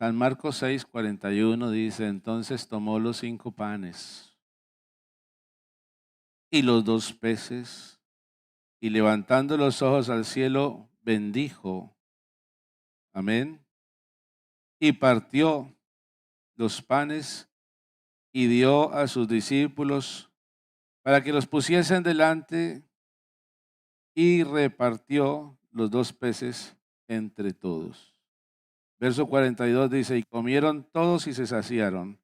San Marcos 6:41 dice, entonces tomó los 5 panes y los 2 peces, y levantando los ojos al cielo, bendijo, amén, y partió los panes y dio a sus discípulos para que los pusiesen delante, y repartió los 2 peces entre todos. Verso 42 dice, y comieron todos y se saciaron,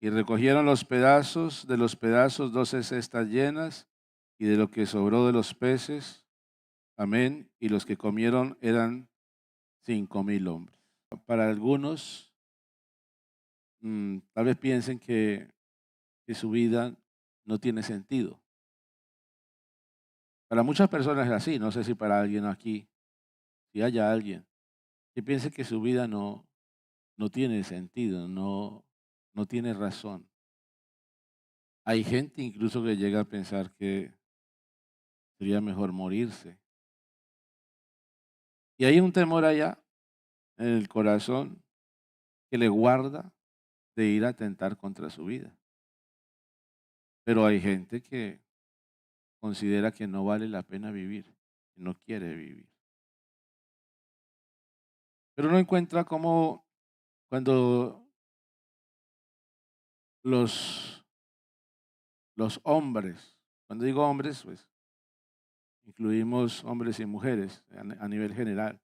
y recogieron los pedazos, de los pedazos 12 cestas llenas, y de lo que sobró de los peces, amén, y los que comieron eran 5,000 hombres. Para algunos, tal vez piensen que su vida no tiene sentido. Para muchas personas es así, no sé si para alguien aquí, si haya alguien que piense que su vida no tiene sentido, no tiene razón. Hay gente incluso que llega a pensar que sería mejor morirse. Y hay un temor allá en el corazón que le guarda de ir a atentar contra su vida. Pero hay gente que considera que no vale la pena vivir, que no quiere vivir. Pero uno encuentra cómo cuando los, los hombres, cuando digo hombres, pues incluimos hombres y mujeres a nivel general,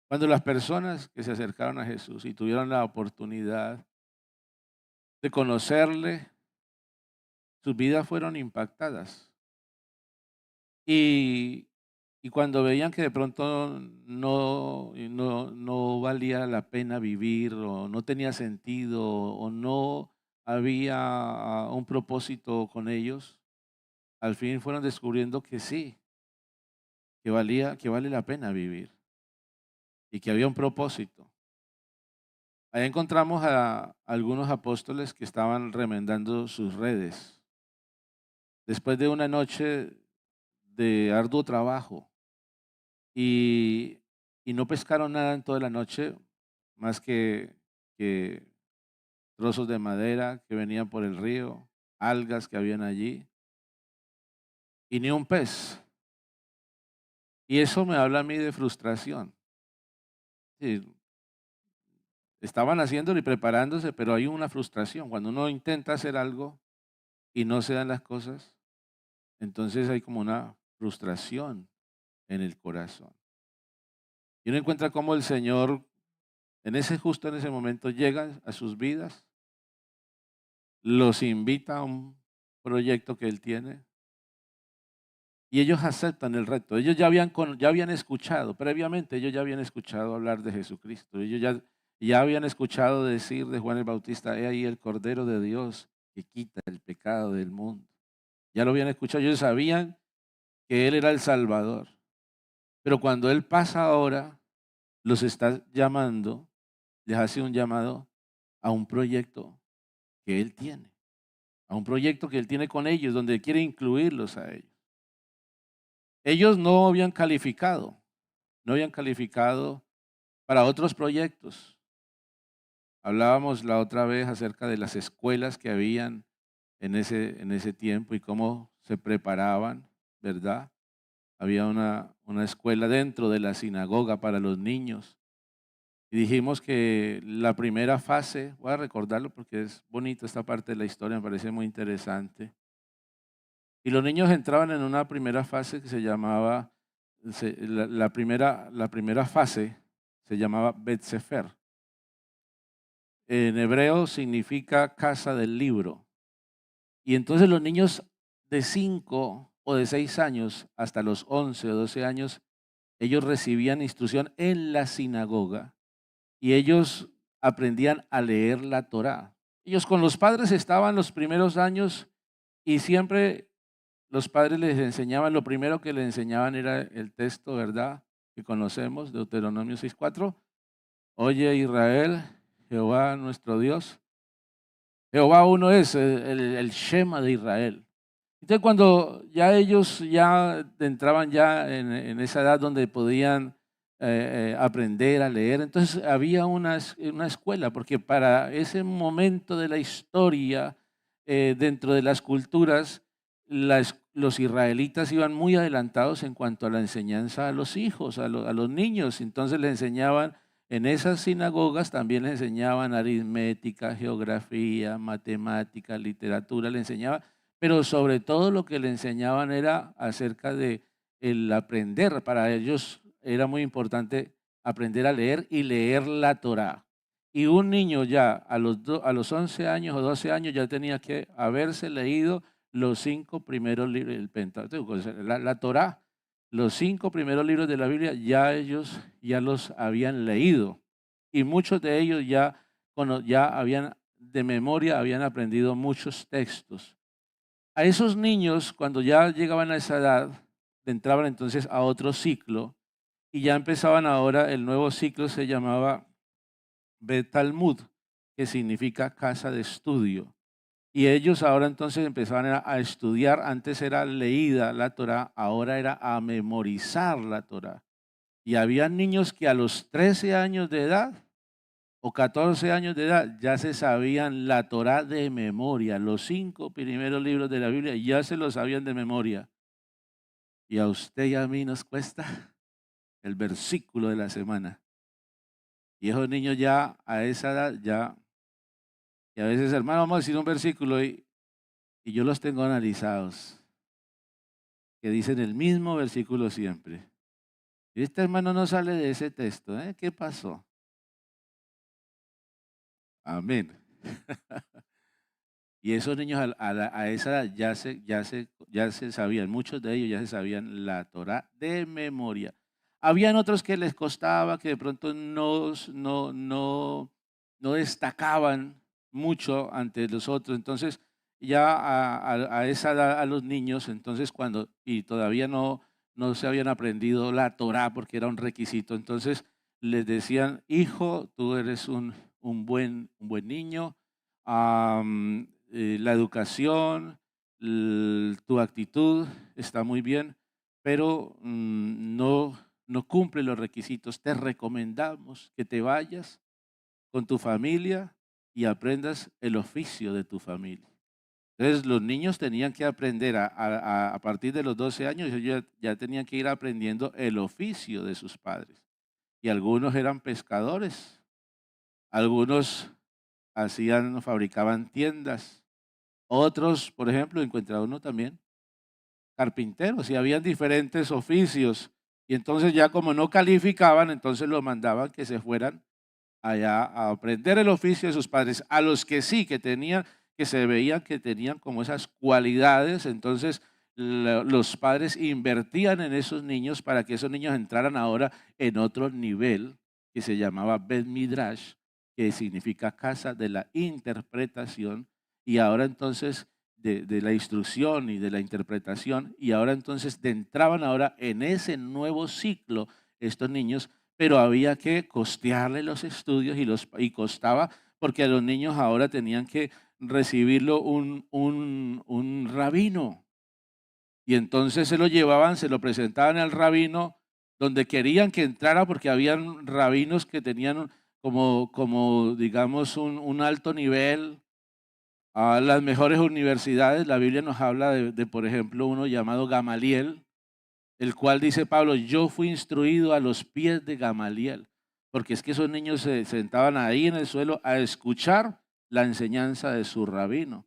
cuando las personas que se acercaron a Jesús y tuvieron la oportunidad de conocerle, sus vidas fueron impactadas. Y, y cuando veían que de pronto no valía la pena vivir o no tenía sentido o no había un propósito con ellos, al fin fueron descubriendo que sí, que vale la pena vivir y que había un propósito. Ahí encontramos a algunos apóstoles que estaban remendando sus redes. Después de una noche de arduo trabajo y, y no pescaron nada en toda la noche, más que trozos de madera que venían por el río, algas que habían allí, y ni un pez. Y eso me habla a mí de frustración. Sí, estaban haciéndolo y preparándose, pero hay una frustración. Cuando uno intenta hacer algo y no se dan las cosas, entonces hay como una frustración en el corazón. Y uno encuentra cómo el Señor, justo en ese momento, llega a sus vidas, los invita a un proyecto que Él tiene y ellos aceptan el reto. Ellos ya habían escuchado, previamente ellos ya habían escuchado hablar de Jesucristo. Ya habían escuchado decir de Juan el Bautista, he ahí el Cordero de Dios que quita el pecado del mundo. Ya lo habían escuchado, ellos sabían que Él era el Salvador. Pero cuando Él pasa ahora, los está llamando, les hace un llamado a un proyecto que Él tiene, a un proyecto que Él tiene con ellos, donde quiere incluirlos a ellos. Ellos no habían calificado para otros proyectos. Hablábamos la otra vez acerca de las escuelas que habían en ese tiempo y cómo se preparaban, ¿verdad? Había una escuela dentro de la sinagoga para los niños. Y dijimos que la primera fase, voy a recordarlo porque es bonito esta parte de la historia, me parece muy interesante. Y los niños entraban en una primera fase que se llamaba, la primera fase se llamaba Bet Sefer. En hebreo significa casa del libro. Y entonces los niños de 5 o de 6 años hasta los 11 o 12 años, ellos recibían instrucción en la sinagoga y ellos aprendían a leer la Torá. Ellos con los padres estaban los primeros años y siempre los padres les enseñaban, lo primero que les enseñaban era el texto, ¿verdad? Que conocemos, Deuteronomio 6:4. Oye Israel, Jehová nuestro Dios. Jehová uno es el Shema de Israel. Entonces cuando ya ellos ya entraban ya en esa edad donde podían aprender a leer. Entonces había una escuela, porque para ese momento de la historia, dentro de las culturas, los israelitas iban muy adelantados en cuanto a la enseñanza a los hijos, a los niños. Entonces les enseñaban, en esas sinagogas también les enseñaban aritmética, geografía, matemática, literatura, le enseñaban, pero sobre todo lo que le enseñaban era acerca de el aprender. Para ellos era muy importante aprender a leer y leer la Torá. Y un niño ya a los 11 años o 12 años ya tenía que haberse leído los 5 primeros libros del Pentateuco, o sea, la Torá, los 5 primeros libros de la Biblia, ya ellos ya los habían leído. Y muchos de ellos ya habían de memoria, habían aprendido muchos textos. A esos niños, cuando ya llegaban a esa edad, entraban entonces a otro ciclo y ya empezaban ahora, el nuevo ciclo se llamaba Bet Talmud, que significa casa de estudio. Y ellos ahora entonces empezaban a estudiar, antes era leída la Torá, ahora era a memorizar la Torá. Y había niños que a los 13 años de edad o 14 años de edad ya se sabían la Torá de memoria, los 5 primeros libros de la Biblia ya se los sabían de memoria. Y a usted y a mí nos cuesta el versículo de la semana. Y esos niños ya a esa edad ya, y a veces, hermano, vamos a decir un versículo y yo los tengo analizados, que dicen el mismo versículo siempre. Y este hermano no sale de ese texto, ¿eh? ¿Qué pasó? Amén. Y esos niños a esa edad ya se sabían, muchos de ellos ya se sabían la Torá de memoria. Habían otros que les costaba, que de pronto no destacaban mucho ante los otros. Entonces, ya a esa edad, a los niños, entonces y todavía no se habían aprendido la Torá porque era un requisito. Entonces, les decían, hijo, tú eres un buen niño, la educación, tu actitud está muy bien, pero no cumple los requisitos. Te recomendamos que te vayas con tu familia y aprendas el oficio de tu familia. Entonces los niños tenían que aprender a partir de los 12 años, ellos ya tenían que ir aprendiendo el oficio de sus padres. Y algunos eran pescadores, algunos fabricaban tiendas, otros, por ejemplo, encuentra uno también carpinteros y habían diferentes oficios. Y entonces ya como no calificaban, entonces los mandaban que se fueran allá a aprender el oficio de sus padres. A los que sí, que tenían, que se veían que tenían como esas cualidades, entonces los padres invertían en esos niños para que esos niños entraran ahora en otro nivel que se llamaba Bet Midrash, que significa casa de la interpretación, y ahora entonces de la instrucción y de la interpretación, y ahora entonces entraban ahora en ese nuevo ciclo estos niños, pero había que costearle los estudios y costaba porque a los niños ahora tenían que recibirlo un rabino. Y entonces se lo llevaban, se lo presentaban al rabino donde querían que entrara porque habían rabinos que tenían como digamos, un alto nivel a las mejores universidades. La Biblia nos habla por ejemplo, uno llamado Gamaliel, el cual dice Pablo, yo fui instruido a los pies de Gamaliel, porque es que esos niños se sentaban ahí en el suelo a escuchar la enseñanza de su rabino.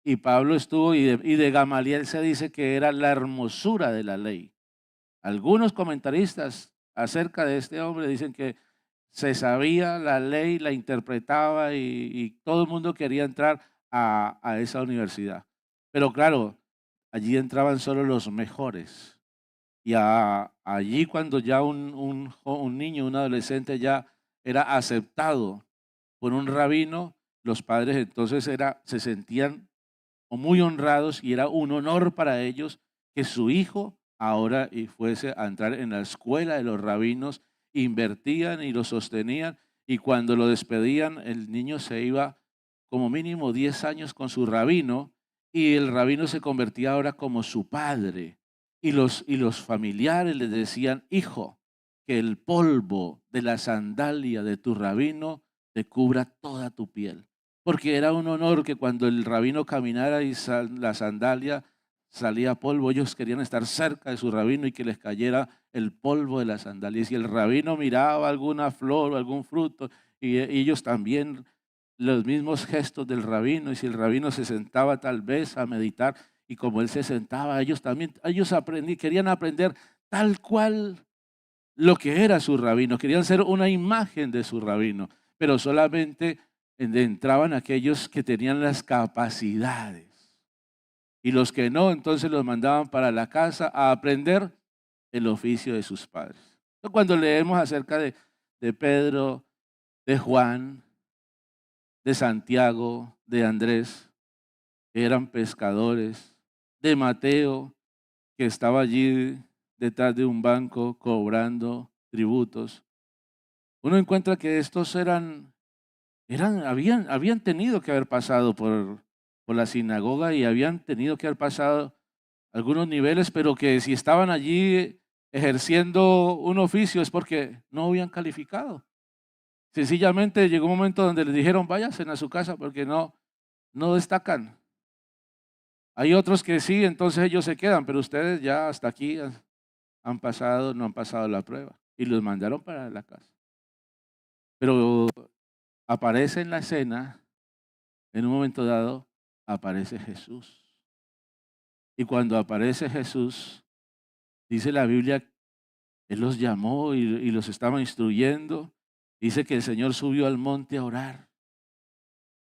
Y Pablo estuvo, y de Gamaliel se dice que era la hermosura de la ley. Algunos comentaristas acerca de este hombre dicen que se sabía la ley, la interpretaba y todo el mundo quería entrar a esa universidad. Pero claro, allí entraban solo los mejores. Y allí cuando ya un niño, un adolescente ya era aceptado por un rabino, los padres entonces se sentían muy honrados y era un honor para ellos que su hijo ahora fuese a entrar en la escuela de los rabinos, invertían y lo sostenían, y cuando lo despedían el niño se iba como mínimo 10 años con su rabino, y el rabino se convertía ahora como su padre, y los familiares le decían hijo. que el polvo de la sandalia de tu rabino te cubra toda tu piel. Porque era un honor que cuando el rabino caminara y la sandalia salía polvo, ellos querían estar cerca de su rabino y que les cayera el polvo de la sandalia. Y si el rabino miraba alguna flor o algún fruto, y ellos también los mismos gestos del rabino, y si el rabino se sentaba tal vez a meditar, y como él se sentaba, ellos también, querían aprender tal cual lo que era su rabino, querían ser una imagen de su rabino, pero solamente entraban aquellos que tenían las capacidades. Y los que no, entonces los mandaban para la casa a aprender el oficio de sus padres. Entonces, cuando leemos acerca de Pedro, de Juan, de Santiago, de Andrés, que eran pescadores, de Mateo, que estaba allí detrás de un banco cobrando tributos, uno encuentra que estos habían tenido que haber pasado por la sinagoga y habían tenido que haber pasado algunos niveles, pero que si estaban allí ejerciendo un oficio es porque no habían calificado. Sencillamente llegó un momento donde les dijeron, váyanse a su casa porque no destacan. Hay otros que sí, entonces ellos se quedan, pero ustedes ya hasta aquí no han pasado la prueba y los mandaron para la casa. Pero aparece en la escena, en un momento dado, aparece Jesús. Y cuando aparece Jesús, dice la Biblia, Él los llamó y los estaba instruyendo. Dice que el Señor subió al monte a orar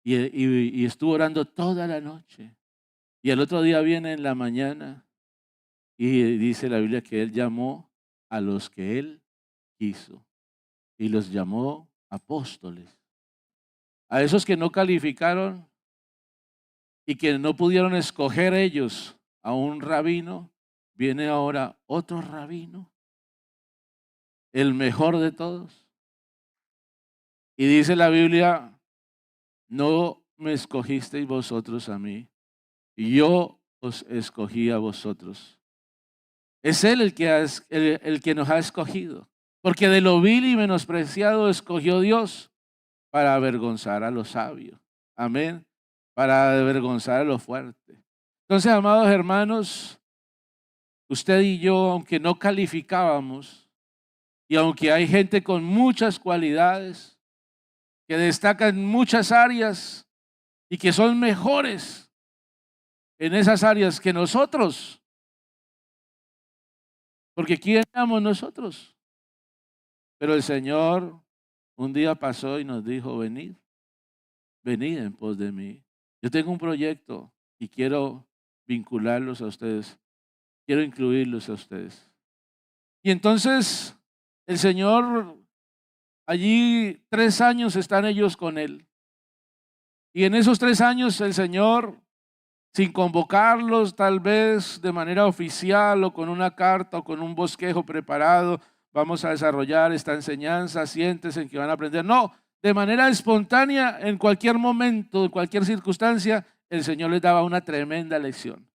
y estuvo orando toda la noche. Y el otro día viene en la mañana y dice la Biblia que Él llamó a los que Él quiso y los llamó apóstoles. A esos que no calificaron y que no pudieron escoger ellos a un rabino, viene ahora otro rabino, el mejor de todos. Y dice la Biblia, no me escogisteis vosotros a mí, yo os escogí a vosotros. Es Él el que nos ha escogido, porque de lo vil y menospreciado escogió Dios para avergonzar a los sabios. Amén. Para avergonzar a los fuertes. Entonces, amados hermanos, usted y yo, aunque no calificábamos, y aunque hay gente con muchas cualidades, que destacan en muchas áreas y que son mejores en esas áreas que nosotros, porque ¿quién éramos nosotros? Pero el Señor un día pasó y nos dijo, venid en pos de mí. Yo tengo un proyecto y quiero vincularlos a ustedes, quiero incluirlos a ustedes. Y entonces el Señor, allí 3 años están ellos con Él. Y en esos 3 años el Señor, sin convocarlos tal vez de manera oficial o con una carta o con un bosquejo preparado, vamos a desarrollar esta enseñanza, siéntense en que van a aprender. No, de manera espontánea, en cualquier momento, en cualquier circunstancia, el Señor les daba una tremenda lección.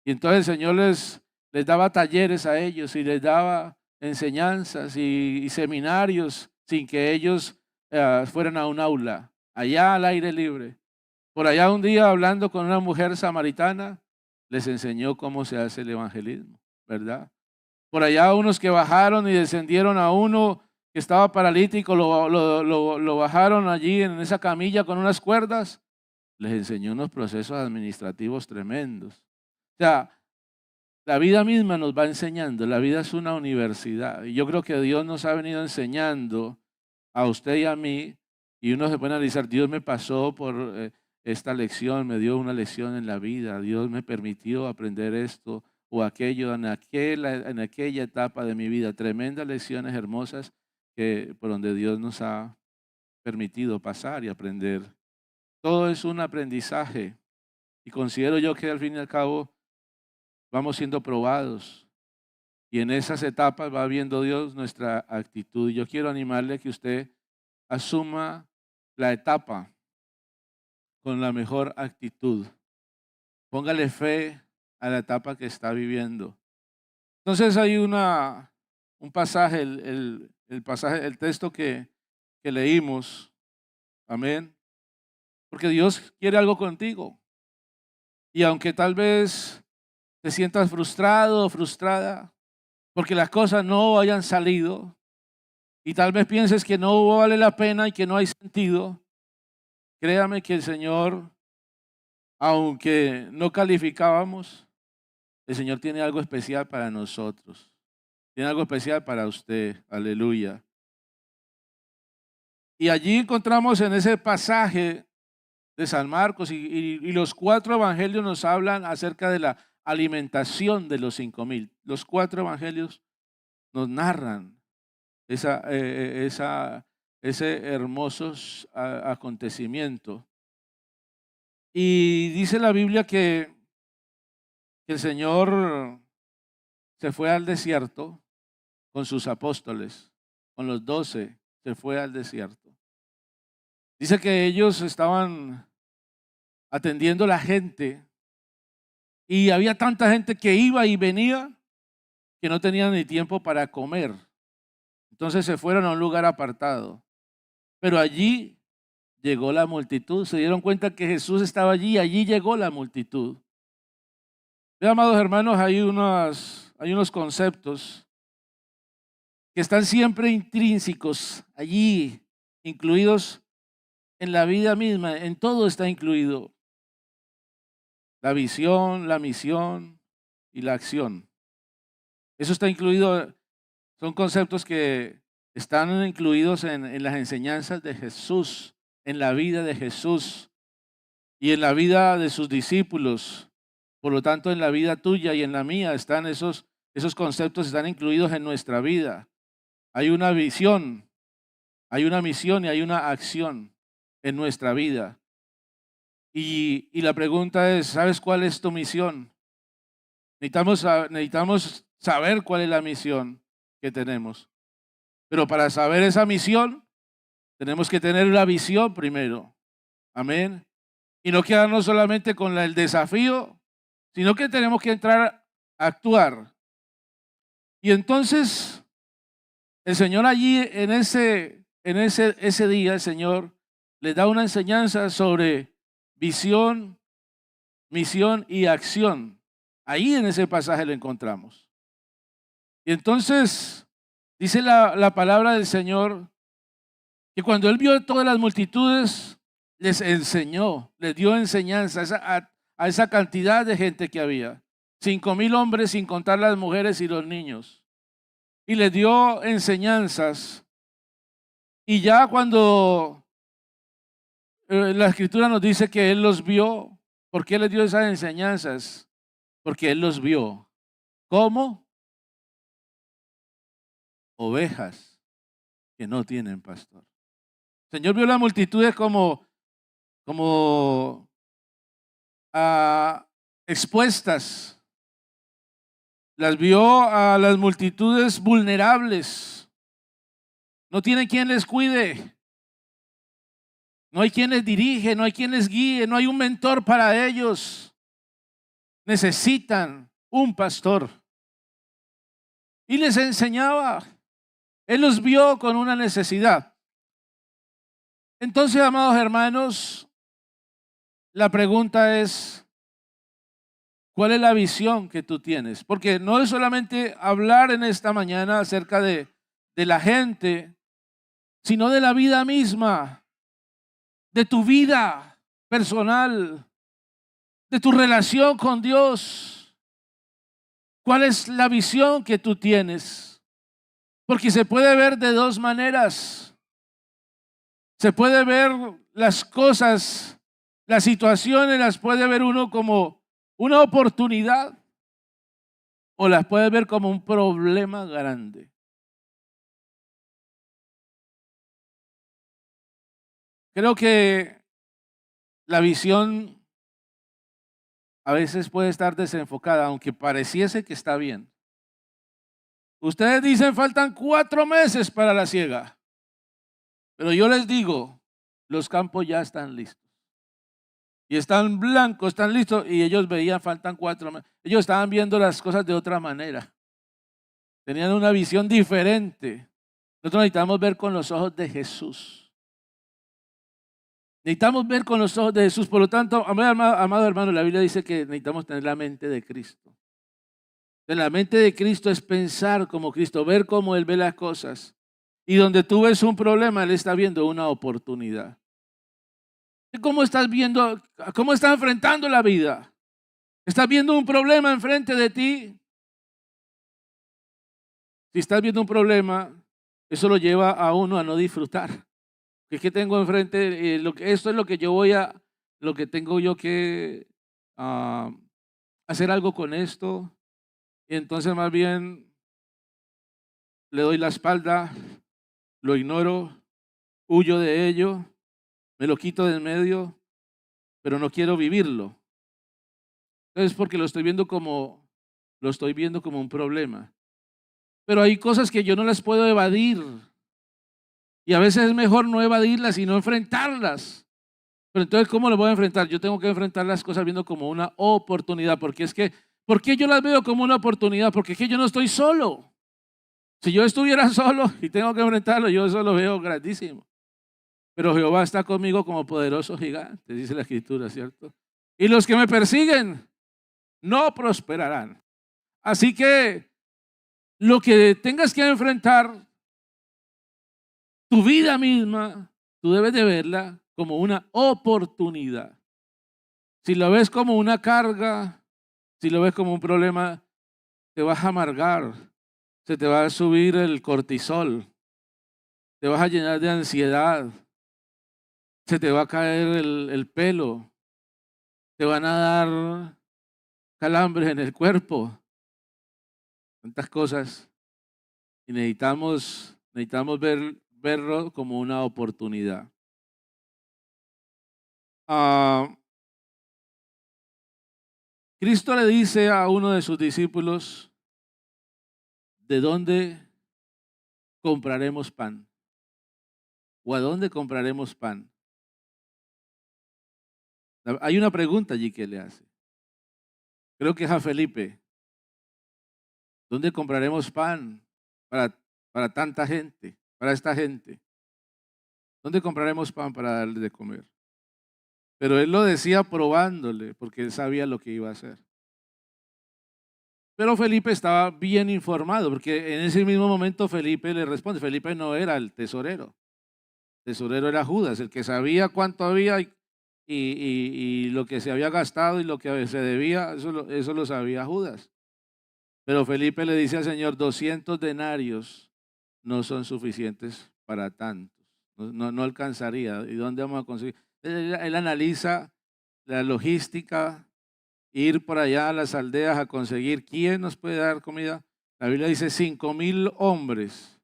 Y entonces el Señor les daba talleres a ellos y les daba enseñanzas y seminarios sin que ellos fueran a un aula, allá al aire libre. Por allá un día hablando con una mujer samaritana, les enseñó cómo se hace el evangelismo, ¿verdad? Por allá unos que bajaron y descendieron a uno que estaba paralítico, lo bajaron allí en esa camilla con unas cuerdas, les enseñó unos procesos administrativos tremendos. O sea, la vida misma nos va enseñando, la vida es una universidad. Y yo creo que Dios nos ha venido enseñando a usted y a mí, y uno se puede analizar, Dios me pasó por esta lección, me dio una lección en la vida, Dios me permitió aprender esto o aquello en aquella etapa de mi vida. Tremendas lecciones hermosas por donde Dios nos ha permitido pasar y aprender. Todo es un aprendizaje y considero yo que al fin y al cabo vamos siendo probados y en esas etapas va viendo Dios nuestra actitud. Yo quiero animarle a que usted asuma la etapa con la mejor actitud. Póngale fe a la etapa que está viviendo. Entonces hay un un pasaje, el pasaje, el texto que leímos. Amén. Porque Dios quiere algo contigo. Y aunque tal vez te sientas frustrado o frustrada porque las cosas no hayan salido y tal vez pienses que no vale la pena y que no hay sentido, créame que el Señor, aunque no calificábamos, el Señor tiene algo especial para nosotros. Tiene algo especial para usted. Aleluya. Y allí encontramos en ese pasaje de San Marcos y los 4 evangelios nos hablan acerca de la alimentación de los 5,000. Los 4 evangelios nos narran ese hermoso acontecimiento. Y dice la Biblia que el Señor se fue al desierto con sus apóstoles, con los 12, se fue al desierto. Dice que ellos estaban atendiendo a la gente y había tanta gente que iba y venía que no tenían ni tiempo para comer. Entonces se fueron a un lugar apartado. Pero allí llegó la multitud. Se dieron cuenta que Jesús estaba allí y allí llegó la multitud. Bien, amados hermanos, hay unos conceptos que están siempre intrínsecos allí, incluidos en la vida misma. En todo está incluido. La visión, la misión y la acción. Eso está incluido, son conceptos que están incluidos en las enseñanzas de Jesús, en la vida de Jesús y en la vida de sus discípulos. Por lo tanto, en la vida tuya y en la mía están esos conceptos, están incluidos en nuestra vida. Hay una visión, hay una misión y hay una acción en nuestra vida. Y la pregunta es, ¿sabes cuál es tu misión? Necesitamos saber cuál es la misión que tenemos. Pero para saber esa misión, tenemos que tener la visión primero. Amén. Y no quedarnos solamente con el desafío, sino que tenemos que entrar a actuar. Y entonces, el Señor allí, ese día, el Señor les da una enseñanza sobre visión, misión y acción. Ahí en ese pasaje lo encontramos. Y entonces dice la palabra del Señor que cuando Él vio todas las multitudes, les enseñó, les dio enseñanza a esa cantidad de gente que había. 5,000 hombres sin contar las mujeres y los niños. Y les dio enseñanzas. Y ya cuando la Escritura nos dice que Él los vio, ¿por qué les dio esas enseñanzas? Porque Él los vio. ¿Cómo? Ovejas que no tienen pastor. El Señor vio las multitudes como expuestas. Las vio a las multitudes vulnerables. No tienen quien les cuide. No hay quien les dirige, no hay quien les guíe, no hay un mentor para ellos. Necesitan un pastor. Y les enseñaba. Él los vio con una necesidad. Entonces, amados hermanos, la pregunta es, ¿cuál es la visión que tú tienes? Porque no es solamente hablar en esta mañana acerca de la gente, sino de la vida misma, de tu vida personal, de tu relación con Dios. ¿Cuál es la visión que tú tienes? Porque se puede ver de dos maneras. Se puede ver las cosas, las situaciones, las puede ver uno como una oportunidad o las puede ver como un problema grande. Creo que la visión a veces puede estar desenfocada, aunque pareciese que está bien. Ustedes dicen faltan 4 meses para la siega, pero yo les digo, los campos ya están listos. Y están blancos, están listos, y ellos veían faltan 4 meses. Ellos estaban viendo las cosas de otra manera. tenían una visión diferente. Nosotros necesitamos ver con los ojos de Jesús. Necesitamos ver con los ojos de Jesús. Por lo tanto, amado hermano, la Biblia dice que necesitamos tener la mente de Cristo. La mente de Cristo es pensar como Cristo, ver cómo Él ve las cosas. Y donde tú ves un problema, Él está viendo una oportunidad. ¿Cómo estás viendo, cómo estás enfrentando la vida? ¿Estás viendo un problema enfrente de ti? Si estás viendo un problema, eso lo lleva a uno a no disfrutar. Es que tengo enfrente, esto es lo que yo lo que tengo yo que hacer algo con esto. Y entonces más bien le doy la espalda, lo ignoro, huyo de ello, me lo quito de en medio, pero no quiero vivirlo. Entonces porque lo estoy viendo como un problema. Pero hay cosas que yo no las puedo evadir. Y a veces es mejor no evadirlas, sino enfrentarlas. Pero entonces, ¿cómo lo voy a enfrentar? Yo tengo que enfrentar las cosas viendo como una oportunidad. Porque es que, ¿por qué yo las veo como una oportunidad? Porque es que yo no estoy solo. Si yo estuviera solo y tengo que enfrentarlo, yo eso lo veo grandísimo. Pero Jehová está conmigo como poderoso gigante, dice la Escritura, ¿cierto? Y los que me persiguen no prosperarán. Así que lo que tengas que enfrentar, tu vida misma, tú debes de verla como una oportunidad. Si lo ves como una carga, si lo ves como un problema, te vas a amargar, se te va a subir el cortisol, te vas a llenar de ansiedad, se te va a caer el pelo, te van a dar calambres en el cuerpo, tantas cosas. Y necesitamos verlo como una oportunidad. Cristo le dice a uno de sus discípulos, ¿de dónde compraremos pan? ¿O a dónde compraremos pan? Hay una pregunta allí que le hace. Creo que es a Felipe. ¿Dónde compraremos pan para tanta gente, para esta gente? ¿Dónde compraremos pan para darle de comer? Pero él lo decía probándole, porque él sabía lo que iba a hacer. Pero Felipe estaba bien informado, porque en ese mismo momento Felipe le responde. Felipe no era el tesorero. El tesorero era Judas, el que sabía cuánto había y lo que se había gastado y lo que se debía, eso lo sabía Judas. Pero Felipe le dice al Señor, 200 denarios no son suficientes para tantos. No alcanzaría. ¿Y dónde vamos a conseguir? Él analiza la logística, ir por allá a las aldeas a conseguir quién nos puede dar comida. La Biblia dice 5,000 hombres,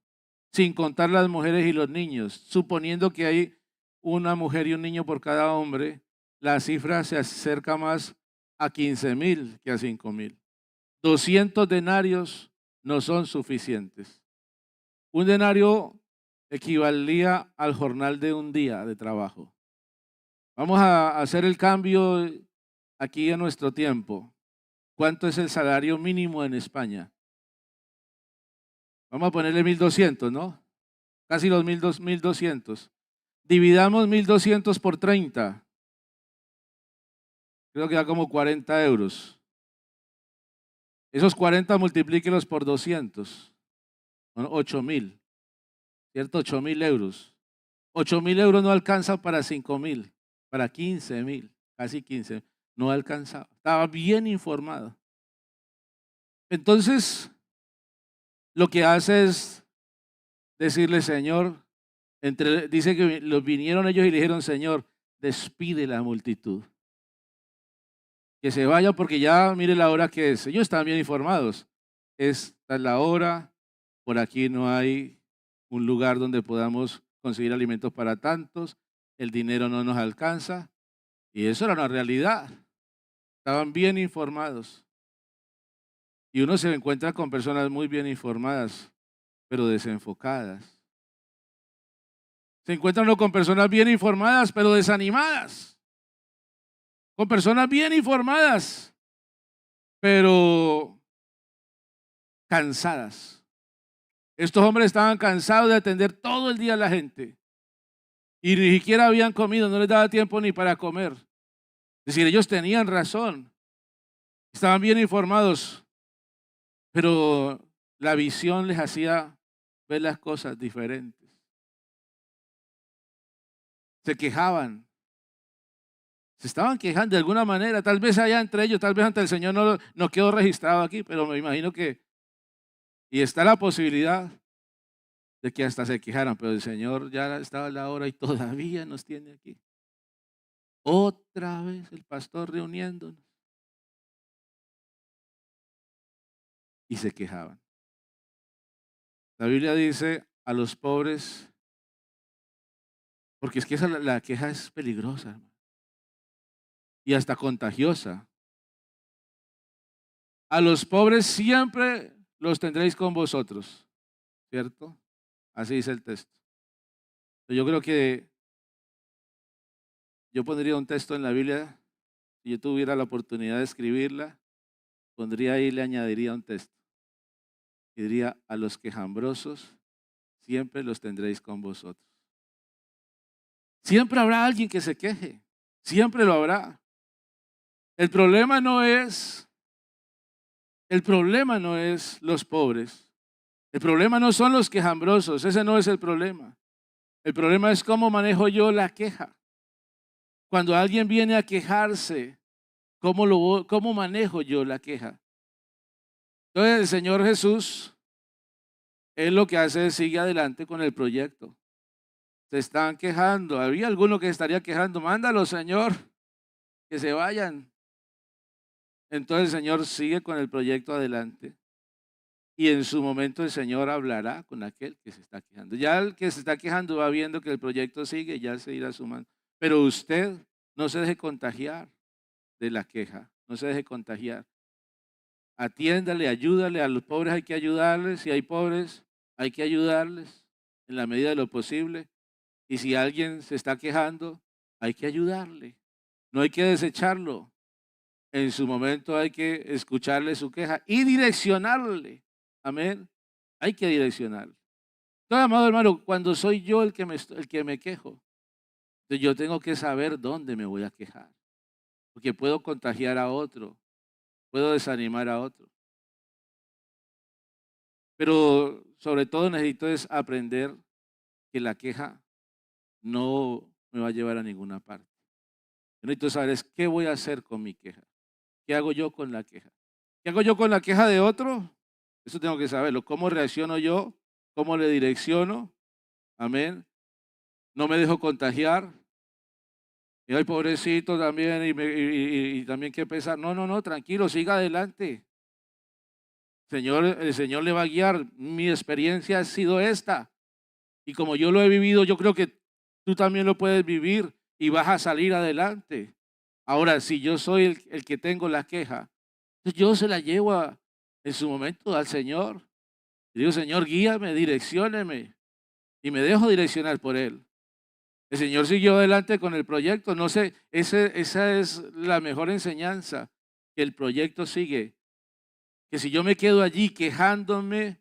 sin contar las mujeres y los niños. Suponiendo que hay una mujer y un niño por cada hombre, la cifra se acerca más a 15,000 que a 5,000. 200 denarios no son suficientes. Un denario equivalía al jornal de un día de trabajo. Vamos a hacer el cambio aquí en nuestro tiempo. ¿Cuánto es el salario mínimo en España? Vamos a ponerle 1,200, ¿no? Casi los 1,200. Dividamos 1,200 por 30. Creo que da como 40 euros. Esos 40 multiplíquelos por 200. Son 8,000. ¿Cierto? 8,000 euros. 8,000 euros no alcanza para 5,000, para 15,000, casi 15. No alcanzaba. Estaba bien informado. Entonces, lo que hace es decirle, Señor, dice que los vinieron ellos y le dijeron, Señor, despide la multitud. Que se vaya porque ya mire la hora que es. Ellos están bien informados. Esta es la hora, por aquí no hay un lugar donde podamos conseguir alimentos para tantos, el dinero no nos alcanza. Y eso era una realidad. Estaban bien informados. Y uno se encuentra con personas muy bien informadas, pero desenfocadas. Se encuentra uno con personas bien informadas, pero desanimadas. Con personas bien informadas, pero cansadas. Estos hombres estaban cansados de atender todo el día a la gente y ni siquiera habían comido, no les daba tiempo ni para comer. Es decir, ellos tenían razón, estaban bien informados, pero la visión les hacía ver las cosas diferentes. Se quejaban, se estaban quejando de alguna manera, tal vez allá entre ellos, tal vez ante el Señor no quedó registrado aquí, pero me imagino que, y está la posibilidad de que hasta se quejaran, pero el Señor ya estaba a la hora y todavía nos tiene aquí. Otra vez el pastor reuniéndonos y se quejaban. La Biblia dice a los pobres, porque es que la queja es peligrosa, hermano, y hasta contagiosa. A los pobres siempre los tendréis con vosotros, ¿cierto? Así dice el texto. Yo creo que yo pondría un texto en la Biblia, si yo tuviera la oportunidad de escribirla, pondría ahí, le añadiría un texto. Y diría, a los quejambrosos siempre los tendréis con vosotros. Siempre habrá alguien que se queje, siempre lo habrá. El problema no es los pobres. El problema no son los quejambrosos, ese no es el problema. El problema es cómo manejo yo la queja. Cuando alguien viene a quejarse, ¿cómo manejo yo la queja? Entonces el Señor Jesús, Él lo que hace es sigue adelante con el proyecto. Se están quejando, había alguno que estaría quejando, mándalo, Señor, que se vayan. Entonces el Señor sigue con el proyecto adelante. Y en su momento el Señor hablará con aquel que se está quejando. Ya el que se está quejando va viendo que el proyecto sigue, ya se irá sumando. Pero usted no se deje contagiar de la queja, no se deje contagiar. Atiéndale, ayúdale, a los pobres hay que ayudarles, si hay pobres hay que ayudarles en la medida de lo posible. Y si alguien se está quejando, hay que ayudarle, no hay que desecharlo. En su momento hay que escucharle su queja y direccionarle. Amén. Hay que direccionarle. Entonces, amado hermano, cuando soy yo el que me quejo, entonces yo tengo que saber dónde me voy a quejar. Porque puedo contagiar a otro, puedo desanimar a otro. Pero sobre todo necesito es aprender que la queja no me va a llevar a ninguna parte. Yo necesito saber es qué voy a hacer con mi queja. ¿Qué hago yo con la queja? ¿Qué hago yo con la queja de otro? Eso tengo que saberlo. ¿Cómo reacciono yo? ¿Cómo le direcciono? Amén. No me dejo contagiar. Y ay, pobrecito también, y también qué pesar. No, tranquilo, siga adelante. El Señor le va a guiar. Mi experiencia ha sido esta. Y como yo lo he vivido, yo creo que tú también lo puedes vivir y vas a salir adelante. Ahora, si yo soy el que tengo la queja, entonces yo se la llevo en su momento al Señor. Y digo, Señor, guíame, direccióneme. Y me dejo direccionar por Él. El Señor siguió adelante con el proyecto. No sé, esa es la mejor enseñanza, que el proyecto sigue. Que si yo me quedo allí quejándome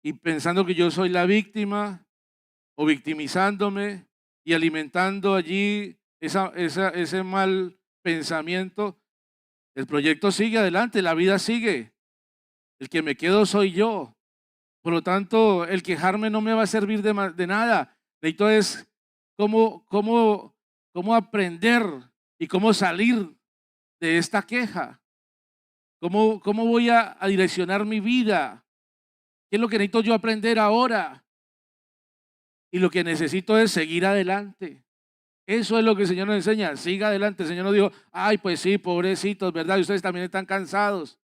y pensando que yo soy la víctima o victimizándome y alimentando allí ese mal pensamiento, el proyecto sigue adelante, la vida sigue. El que me quedo soy yo. Por lo tanto, el quejarme no me va a servir de nada. Necesito es cómo aprender y cómo salir de esta queja. ¿Cómo voy a direccionar mi vida? ¿Qué es lo que necesito yo aprender ahora? Y lo que necesito es seguir adelante. Eso es lo que el Señor nos enseña. Siga adelante. El Señor nos dijo, ay, pues sí, pobrecitos, ¿verdad? Y ustedes también están cansados.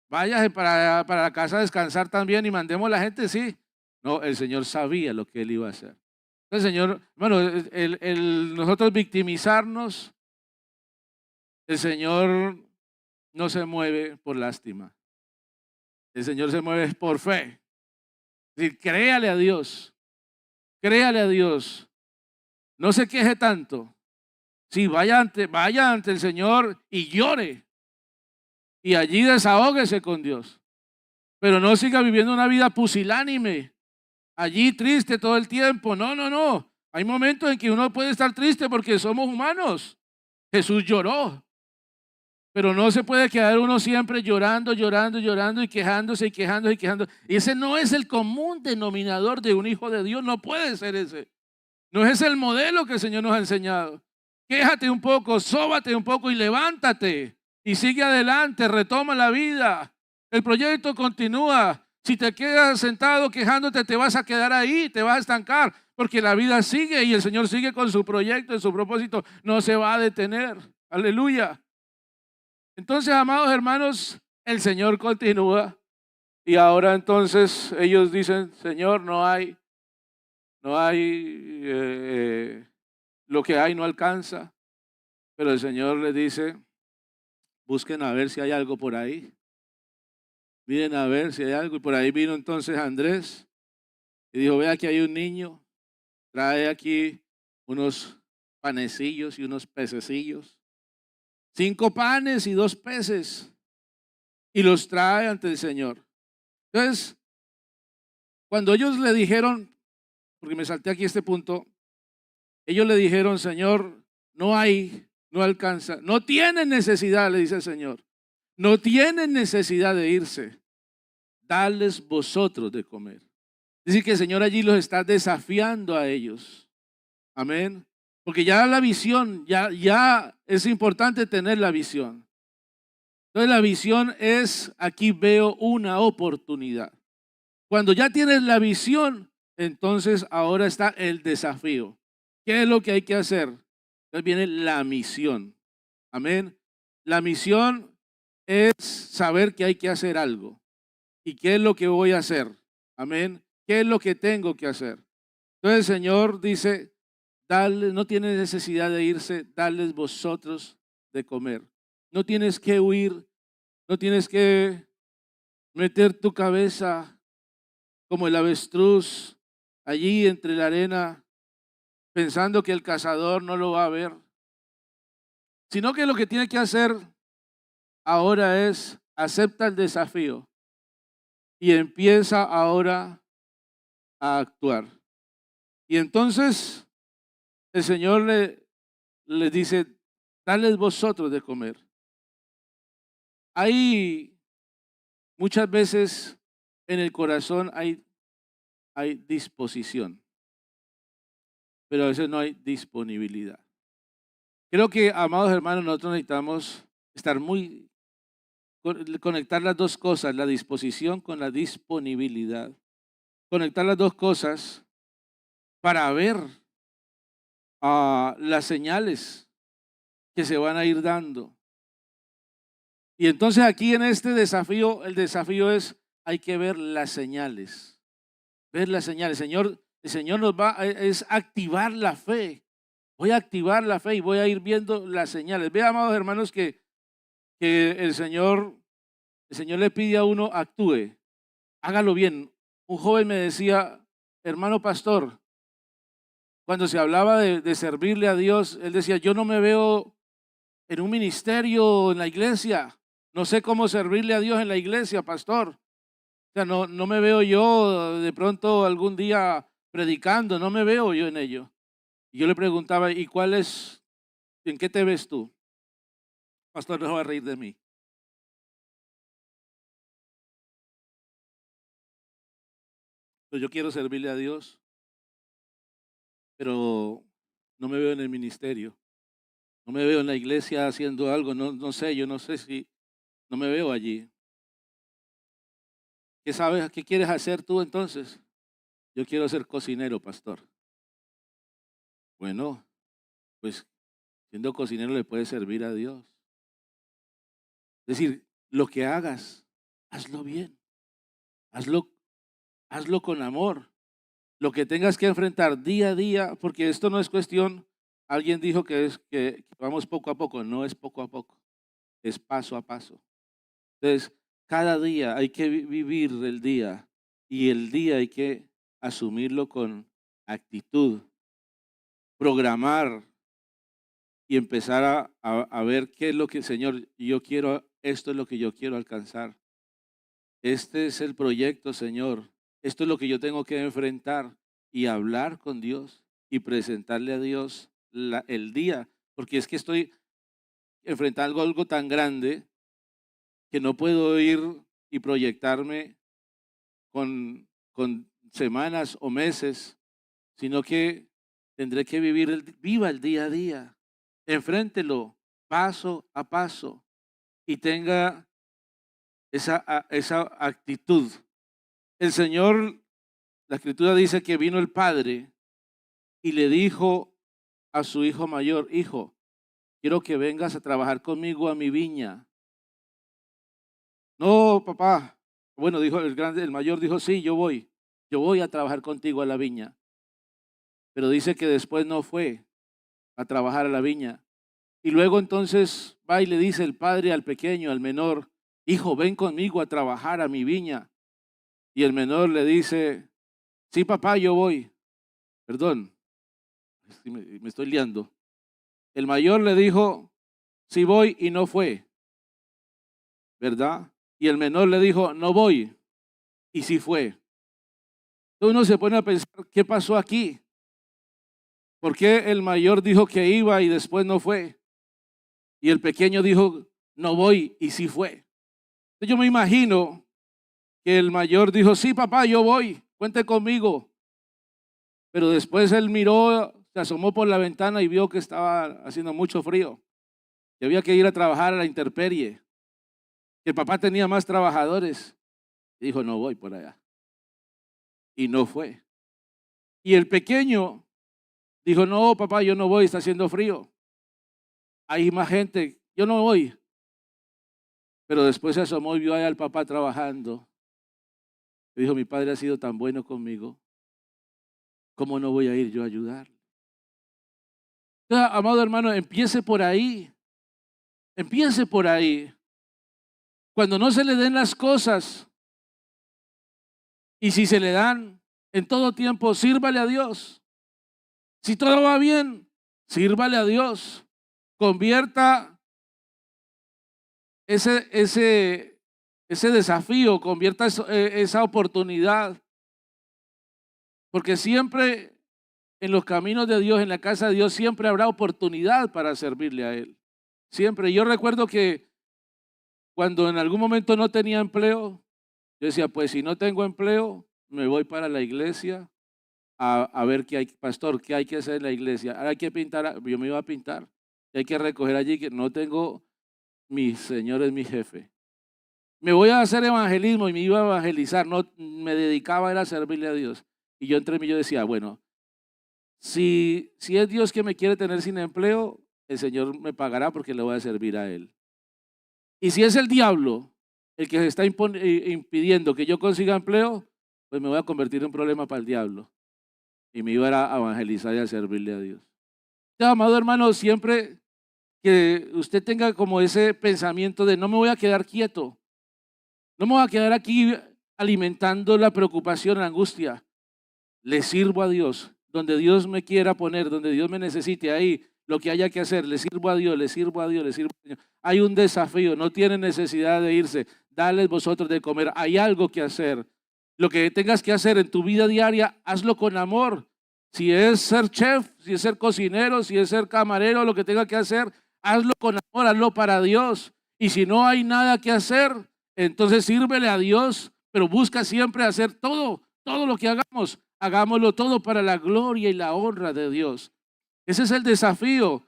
Váyase para la casa a descansar también y mandemos a la gente, sí. No, el Señor sabía lo que Él iba a hacer. Entonces, Señor, bueno, nosotros victimizarnos, el Señor no se mueve por lástima. El Señor se mueve por fe. Es decir, créale a Dios. Créale a Dios. No se queje tanto. Sí, vaya ante el Señor y llore. Y allí desahóguese con Dios. Pero no siga viviendo una vida pusilánime, allí triste todo el tiempo. No, no, no. Hay momentos en que uno puede estar triste porque somos humanos. Jesús lloró, pero no se puede quedar uno siempre llorando, llorando, llorando y quejándose y quejándose y quejándose. Y ese no es el común denominador de un hijo de Dios, no puede ser ese. No es el modelo que el Señor nos ha enseñado. Quéjate un poco, sóbate un poco y levántate y sigue adelante, retoma la vida. El proyecto continúa. Si te quedas sentado quejándote, te vas a quedar ahí, te vas a estancar, porque la vida sigue y el Señor sigue con su proyecto, y su propósito no se va a detener. Aleluya. Entonces, amados hermanos, el Señor continúa y ahora entonces ellos dicen, Señor, no hay, lo que hay no alcanza, pero el Señor les dice, busquen a ver si hay algo por ahí, miren a ver si hay algo, y por ahí vino entonces Andrés y dijo, vea que hay un niño, trae aquí unos panecillos y unos pececillos, 5 panes y 2 peces, y los trae ante el Señor. Entonces, cuando ellos le dijeron, porque me salté aquí este punto, ellos le dijeron, Señor, no hay, no alcanza, no tienen necesidad, le dice el Señor, no tienen necesidad de irse, dales vosotros de comer. Es decir, que el Señor allí los está desafiando a ellos. Amén. Porque ya la visión, ya es importante tener la visión. Entonces la visión es, aquí veo una oportunidad. Cuando ya tienes la visión, entonces ahora está el desafío. ¿Qué es lo que hay que hacer? Entonces viene la misión. Amén. La misión es saber que hay que hacer algo. ¿Y qué es lo que voy a hacer? Amén. ¿Qué es lo que tengo que hacer? Entonces el Señor dice, dale, no tienes necesidad de irse, dales vosotros de comer. No tienes que huir, no tienes que meter tu cabeza como el avestruz allí entre la arena, pensando que el cazador no lo va a ver, sino que lo que tiene que hacer ahora es acepta el desafío y empieza ahora a actuar. Y entonces el Señor le dice, dales vosotros de comer. Hay muchas veces en el corazón hay disposición, pero a veces no hay disponibilidad. Creo que, amados hermanos, nosotros necesitamos estar conectar las dos cosas, la disposición con la disponibilidad. Conectar las dos cosas para ver las señales que se van a ir dando. Y entonces aquí en este desafío, el desafío es, hay que ver las señales. Ver las señales. El Señor nos va es activar la fe. Voy a activar la fe y voy a ir viendo las señales. Vean, amados hermanos, que el Señor le pide a uno, actúe, hágalo bien. Un joven me decía, hermano pastor, cuando se hablaba de servirle a Dios, él decía, yo no me veo en un ministerio en la iglesia. No sé cómo servirle a Dios en la iglesia, pastor. O sea, no me veo yo de pronto algún día predicando, no me veo yo en ello. Y yo le preguntaba, ¿y en qué te ves tú? Pastor, no va a reír de mí. Pues yo quiero servirle a Dios, pero no me veo en el ministerio. No me veo en la iglesia haciendo algo, no sé, yo no sé si, no me veo allí. ¿Qué sabes? ¿Qué quieres hacer tú entonces? Yo quiero ser cocinero, pastor. Bueno, pues siendo cocinero le puedes servir a Dios. Es decir, lo que hagas, hazlo bien, hazlo, hazlo con amor. Lo que tengas que enfrentar día a día, porque esto no es cuestión, alguien dijo que vamos poco a poco, no es poco a poco, es paso a paso. Entonces, cada día hay que vivir el día y el día hay que asumirlo con actitud, programar y empezar a ver qué es lo que, Señor, yo quiero, esto es lo que yo quiero alcanzar. Este es el proyecto, Señor. Esto es lo que yo tengo que enfrentar y hablar con Dios y presentarle a Dios el día, porque es que estoy enfrentando algo tan grande que no puedo ir y proyectarme con semanas o meses, sino que tendré que viva el día a día, enfréntelo paso a paso y tenga esa actitud. El Señor, la Escritura dice que vino el Padre y le dijo a su hijo mayor: hijo, quiero que vengas a trabajar conmigo a mi viña. No, papá. Bueno, dijo el grande, el mayor dijo: sí, yo voy a trabajar contigo a la viña. Pero dice que después no fue a trabajar a la viña. Y luego entonces va y le dice el padre al pequeño, al menor: hijo, ven conmigo a trabajar a mi viña. Y el menor le dice: sí, papá, yo voy. Perdón, me estoy liando. El mayor le dijo: sí voy, y no fue, ¿verdad? Y el menor le dijo: no voy, y sí fue. Entonces uno se pone a pensar, ¿qué pasó aquí? ¿Por qué el mayor dijo que iba y después no fue? Y el pequeño dijo: no voy, y sí fue. Entonces yo me imagino que el mayor dijo: sí, papá, yo voy, cuente conmigo. Pero después él miró, se asomó por la ventana y vio que estaba haciendo mucho frío, que había que ir a trabajar a la intemperie, que el papá tenía más trabajadores. Y dijo: no voy por allá. Y no fue. Y el pequeño dijo: no, papá, yo no voy, está haciendo frío. Hay más gente, yo no voy. Pero después se asomó y vio allá al papá trabajando. Y dijo: mi padre ha sido tan bueno conmigo, ¿cómo no voy a ir yo a ayudar? Entonces, amado hermano, empiece por ahí. Empiece por ahí. Cuando no se le den las cosas, y si se le dan, en todo tiempo, sírvale a Dios. Si todo va bien, sírvale a Dios. Convierta ese desafío, convierta esa oportunidad. Porque siempre en los caminos de Dios, en la casa de Dios, siempre habrá oportunidad para servirle a Él. Siempre. Yo recuerdo que cuando en algún momento no tenía empleo, yo decía: pues si no tengo empleo, me voy para la iglesia a ver qué hay, pastor, qué hay que hacer en la iglesia. Ahora hay que pintar, yo me iba a pintar, hay que recoger allí, que no tengo, mi Señor es mi jefe. Me voy a hacer evangelismo y me iba a evangelizar, no me dedicaba a servirle a Dios. Y yo entre mí yo decía: bueno, si es Dios que me quiere tener sin empleo, el Señor me pagará porque le voy a servir a Él. Y si es el diablo el que se está impidiendo que yo consiga empleo, pues me voy a convertir en un problema para el diablo. Y me iba a evangelizar y a servirle a Dios. Entonces, amado hermano, siempre que usted tenga como ese pensamiento de: no me voy a quedar quieto, no me voy a quedar aquí alimentando la preocupación, la angustia. Le sirvo a Dios, donde Dios me quiera poner, donde Dios me necesite, ahí lo que haya que hacer, le sirvo a Dios, le sirvo a Dios, le sirvo a Dios. Hay un desafío, no tiene necesidad de irse, dales vosotros de comer, hay algo que hacer. Lo que tengas que hacer en tu vida diaria, hazlo con amor. Si es ser chef, si es ser cocinero, si es ser camarero, lo que tenga que hacer, hazlo con amor, hazlo para Dios. Y si no hay nada que hacer, entonces sírvele a Dios, pero busca siempre hacer todo lo que hagamos. Hagámoslo todo para la gloria y la honra de Dios. Ese es el desafío.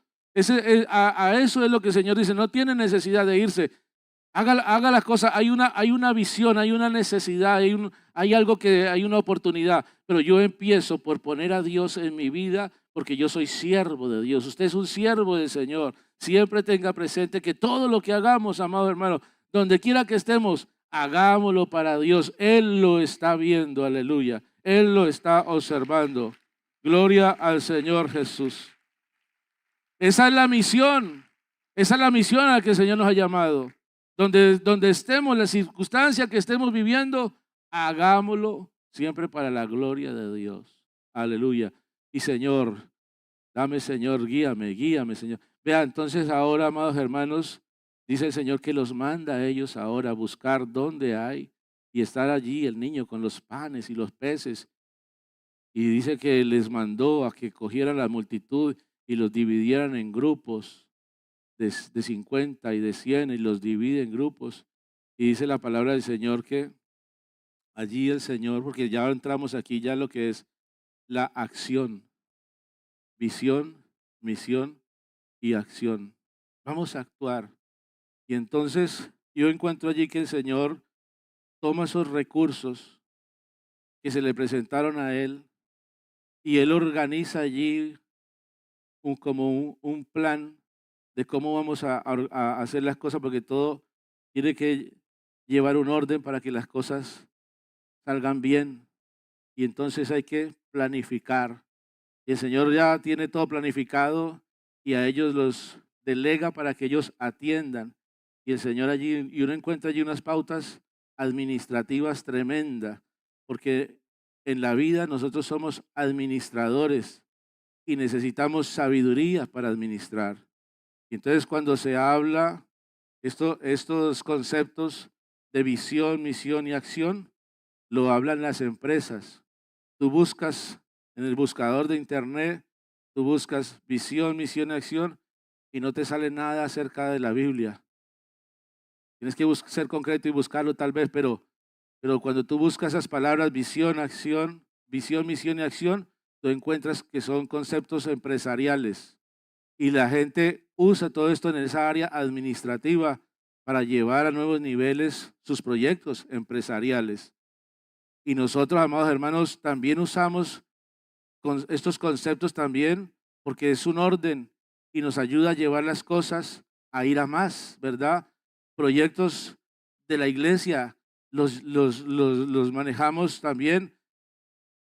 A eso es lo que el Señor dice. No tiene necesidad de irse. Haga las cosas. Hay una visión, hay una necesidad, hay algo hay una oportunidad. Pero yo empiezo por poner a Dios en mi vida, porque yo soy siervo de Dios. Usted es un siervo del Señor. Siempre tenga presente que todo lo que hagamos, amado hermano, donde quiera que estemos, hagámoslo para Dios. Él lo está viendo, aleluya. Él lo está observando. Gloria al Señor Jesús. Esa es la misión. Esa es la misión a la que el Señor nos ha llamado. Donde estemos, la circunstancia que estemos viviendo, hagámoslo siempre para la gloria de Dios. Aleluya. Y Señor, dame, Señor, guíame, Señor. Vea, entonces ahora, amados hermanos, dice el Señor que los manda a ellos ahora a buscar dónde hay y estar allí el niño con los panes y los peces. Y dice que les mandó a que cogieran la multitud y los dividieran en grupos de 50 y de 100 y los divide en grupos. Y dice la palabra del Señor que allí el Señor, porque ya entramos aquí ya en lo que es la acción, visión, misión y acción. Vamos a actuar. Y entonces yo encuentro allí que el Señor toma esos recursos que se le presentaron a Él y Él organiza allí como un plan de cómo vamos a hacer las cosas, porque todo tiene que llevar un orden para que las cosas salgan bien. Y entonces hay que planificar. Y el Señor ya tiene todo planificado y a ellos los delega para que ellos atiendan. Y el Señor allí, y uno encuentra allí unas pautas administrativas tremendas, porque en la vida nosotros somos administradores y necesitamos sabiduría para administrar. Y entonces cuando se habla estos conceptos de visión, misión y acción, lo hablan las empresas. Tú buscas en el buscador de internet, tú buscas visión, misión y acción y no te sale nada acerca de la Biblia. Tienes que ser concreto y buscarlo tal vez, pero cuando tú buscas esas palabras visión, acción, visión, misión y acción, tú encuentras que son conceptos empresariales. Y la gente usa todo esto en esa área administrativa para llevar a nuevos niveles sus proyectos empresariales. Y nosotros, amados hermanos, también usamos estos conceptos también porque es un orden y nos ayuda a llevar las cosas a ir a más, ¿verdad? Proyectos de la iglesia los manejamos también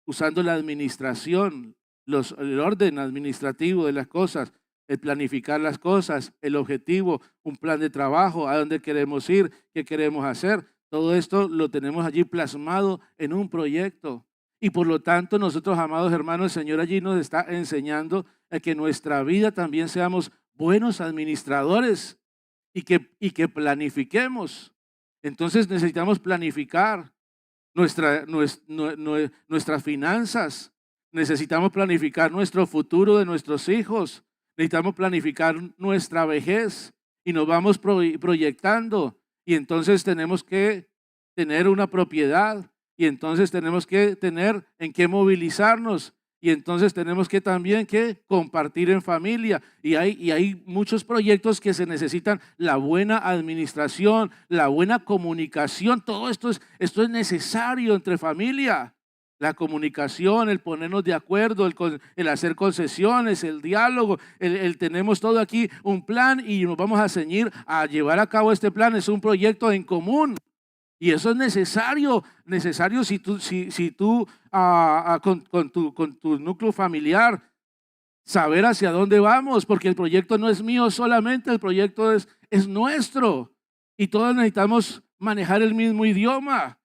usando la administración, el orden administrativo de las cosas, el planificar las cosas, el objetivo, un plan de trabajo, a dónde queremos ir, qué queremos hacer. Todo esto lo tenemos allí plasmado en un proyecto. Y por lo tanto, nosotros, amados hermanos, el Señor allí nos está enseñando a que en nuestra vida también seamos buenos administradores y que planifiquemos. Entonces necesitamos planificar nuestras finanzas, necesitamos planificar nuestro futuro de nuestros hijos, necesitamos planificar nuestra vejez y nos vamos proyectando y entonces tenemos que tener una propiedad y entonces tenemos que tener en qué movilizarnos y entonces tenemos que también que compartir en familia y hay muchos proyectos que se necesitan la buena administración, la buena comunicación, todo esto es necesario entre familia. La comunicación, el ponernos de acuerdo, el hacer concesiones, el diálogo, el tenemos todo aquí un plan y nos vamos a ceñir a llevar a cabo este plan, es un proyecto en común. Y eso es necesario si tú con tu núcleo familiar, saber hacia dónde vamos, porque el proyecto no es mío solamente, el proyecto es nuestro. Y todos necesitamos manejar el mismo idioma,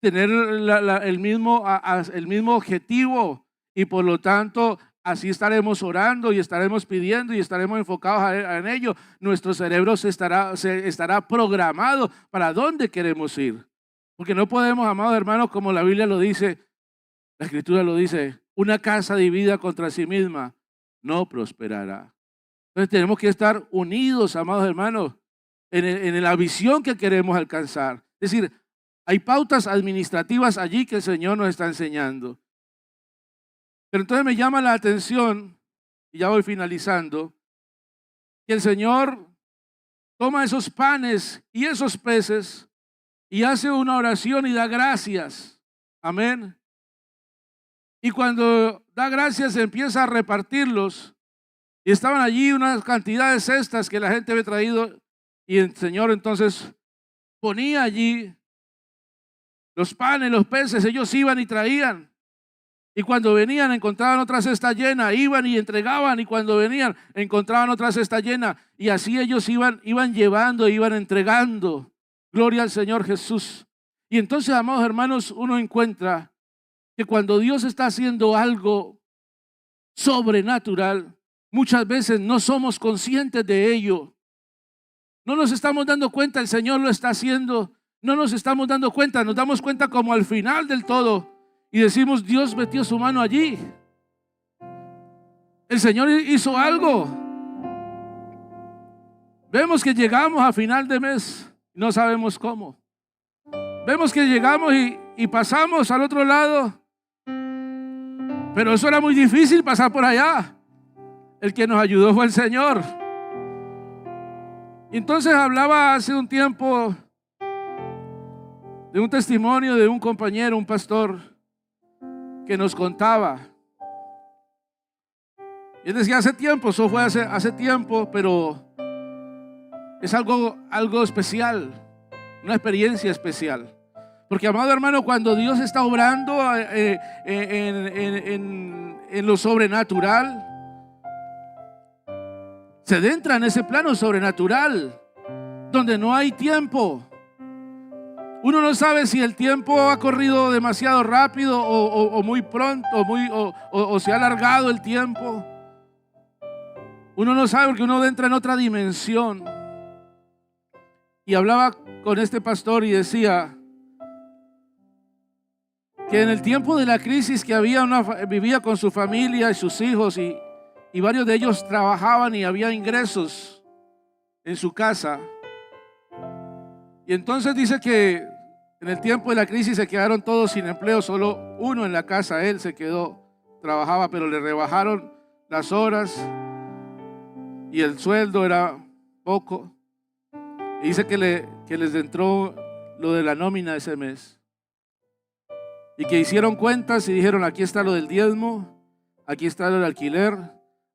tener el mismo objetivo. Y por lo tanto, así estaremos orando y estaremos pidiendo y estaremos enfocados en ello. Nuestro cerebro se estará programado para dónde queremos ir. Porque no podemos, amados hermanos, como la Biblia lo dice, la Escritura lo dice, una casa dividida contra sí misma no prosperará. Entonces tenemos que estar unidos, amados hermanos, en la visión que queremos alcanzar. Es decir, hay pautas administrativas allí que el Señor nos está enseñando. Pero entonces me llama la atención, y ya voy finalizando, que el Señor toma esos panes y esos peces y hace una oración y da gracias. Amén. Y cuando da gracias empieza a repartirlos. Y estaban allí una cantidad de cestas que la gente había traído y el Señor entonces ponía allí los panes, los peces, ellos iban y traían. Y cuando venían encontraban otra cesta llena, iban y entregaban, y cuando venían encontraban otra cesta llena, y así ellos iban llevando, iban entregando. Gloria al Señor Jesús. Y entonces, amados hermanos, uno encuentra que cuando Dios está haciendo algo sobrenatural, muchas veces no somos conscientes de ello. No nos estamos dando cuenta, el Señor lo está haciendo no nos estamos dando cuenta, nos damos cuenta como al final del todo y decimos, Dios metió su mano allí. El Señor hizo algo. Vemos que llegamos a final de mes, no sabemos cómo. Vemos que llegamos y pasamos al otro lado, pero eso era muy difícil pasar por allá. El que nos ayudó fue el Señor. Entonces hablaba hace un tiempo de un testimonio de un compañero, un pastor, que nos contaba. Y él decía, hace tiempo, eso fue hace tiempo, pero es algo especial, una experiencia especial. Porque, amado hermano, cuando Dios está obrando en lo sobrenatural, se adentra en ese plano sobrenatural, donde no hay tiempo. Uno no sabe si el tiempo ha corrido demasiado rápido o muy pronto, o se ha alargado el tiempo. Uno no sabe porque uno entra en otra dimensión. Y hablaba con este pastor y decía que en el tiempo de la crisis que vivía con su familia y sus hijos y varios de ellos trabajaban y había ingresos en su casa. Y entonces dice que en el tiempo de la crisis se quedaron todos sin empleo, solo uno en la casa, él se quedó, trabajaba, pero le rebajaron las horas y el sueldo era poco. Y dice que les entró lo de la nómina ese mes. Y que hicieron cuentas y dijeron, aquí está lo del diezmo, aquí está lo del alquiler,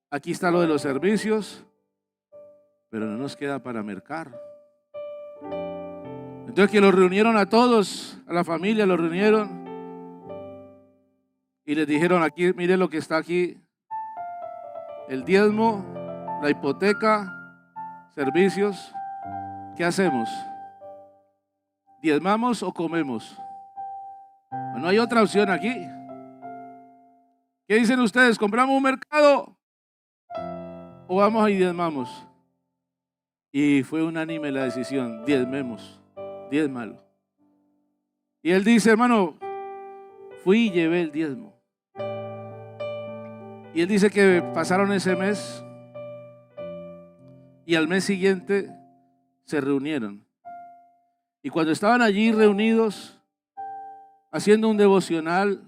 aquí está lo de los servicios, pero no nos queda para mercar. Entonces que los reunieron a todos, a la familia los reunieron y les dijeron, aquí, mire lo que está aquí, el diezmo, la hipoteca, servicios, ¿qué hacemos? ¿Diezmamos o comemos? No hay otra opción aquí. ¿Qué dicen ustedes? ¿Compramos un mercado o vamos y diezmamos? Y fue unánime la decisión, diezmemos, diezmalo. Y él dice, hermano, fui y llevé el diezmo. Y él dice que pasaron ese mes y al mes siguiente se reunieron. Y cuando estaban allí reunidos, haciendo un devocional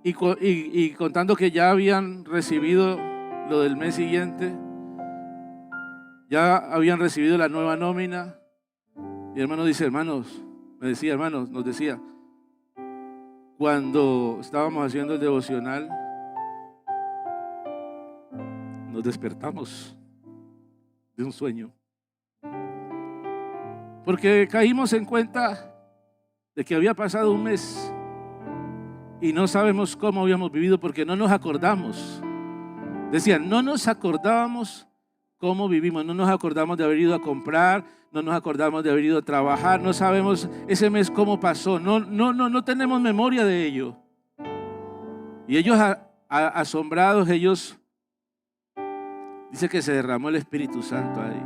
y contando que ya habían recibido lo del mes siguiente, ya habían recibido la nueva nómina. Y hermano dice, hermanos, nos decía, cuando estábamos haciendo el devocional, nos despertamos de un sueño. Porque caímos en cuenta de que había pasado un mes y no sabemos cómo habíamos vivido porque no nos acordamos. Decían, no nos acordábamos cómo vivimos, no nos acordamos de haber ido a comprar, no nos acordamos de haber ido a trabajar, no sabemos ese mes cómo pasó, no tenemos memoria de ello. Y ellos asombrados, ellos dice que se derramó el Espíritu Santo ahí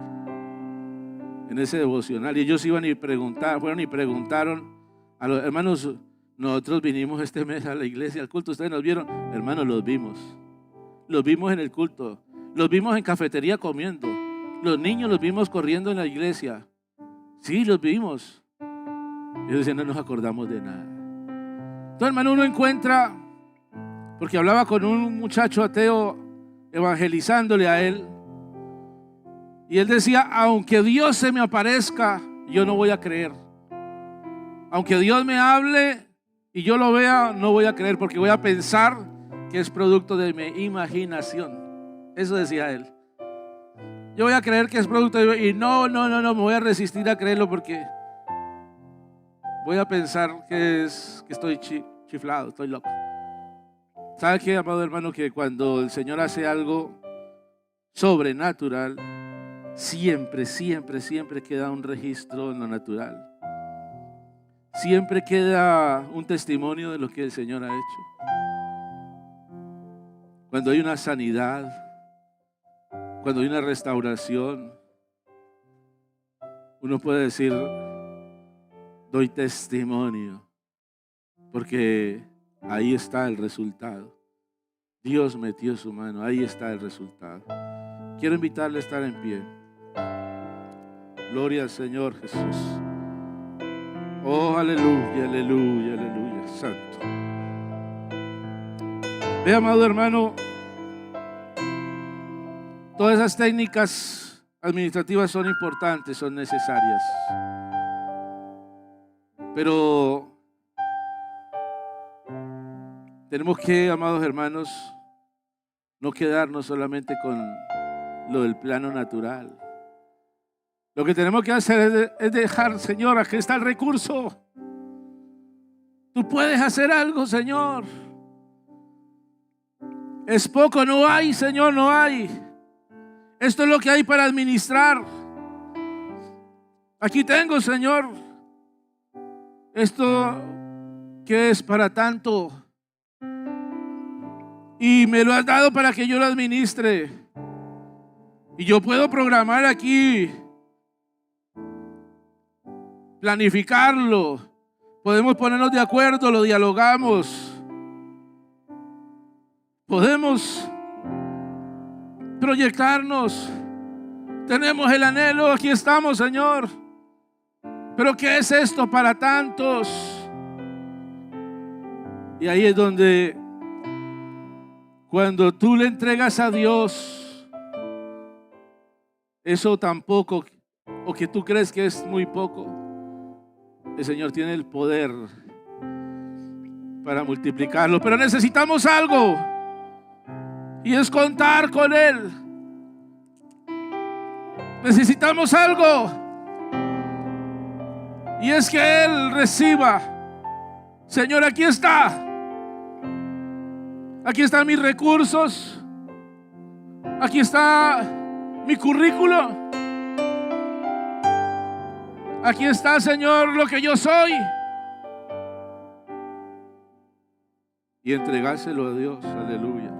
en ese devocional y ellos fueron y preguntaron a los hermanos, nosotros vinimos este mes a la iglesia, al culto, ustedes nos vieron, hermanos, los vimos en el culto, los vimos en cafetería comiendo, los niños los vimos corriendo en la iglesia, sí, los vimos. Ellos decían, no nos acordamos de nada. Entonces, hermano, uno encuentra, porque hablaba con un muchacho ateo evangelizándole a él, y él decía, aunque Dios se me aparezca, yo no voy a creer. Aunque Dios me hable y yo lo vea, no voy a creer porque voy a pensar que es producto de mi imaginación. Eso decía él. Yo voy a creer que es producto de mi... Y no, me voy a resistir a creerlo porque voy a pensar que estoy chiflado, estoy loco. ¿Sabe qué, amado hermano? Que cuando el Señor hace algo sobrenatural, siempre queda un registro en lo natural. Siempre queda un testimonio de lo que el Señor ha hecho. Cuando hay una sanidad, cuando hay una restauración, uno puede decir, doy testimonio, porque ahí está el resultado. Dios metió su mano, ahí está el resultado. Quiero invitarle a estar en pie. Gloria al Señor Jesús. Oh, aleluya, aleluya, aleluya, santo. Ve, amado hermano, todas esas técnicas administrativas son importantes, son necesarias. Pero tenemos que, amados hermanos, no quedarnos solamente con lo del plano natural. Lo que tenemos que hacer es dejar, Señor, aquí está el recurso. Tú puedes hacer algo, Señor. Es poco, no hay, Señor, no hay. Esto es lo que hay para administrar. Aquí tengo, Señor, esto que es para tanto. Y me lo has dado para que yo lo administre. Y yo puedo programar aquí, planificarlo. Podemos ponernos de acuerdo, lo dialogamos. Podemos proyectarnos. Tenemos el anhelo, aquí estamos, Señor. Pero ¿qué es esto para tantos? Y ahí es donde, cuando tú le entregas a Dios eso tan poco, o que tú crees que es muy poco, el Señor tiene el poder para multiplicarlo. Pero necesitamos algo, y es contar con Él. Necesitamos algo, y es que Él reciba. Señor, aquí está. Aquí están mis recursos. Aquí está mi currículo. Aquí está, Señor, lo que yo soy. Y entregárselo a Dios. Aleluya.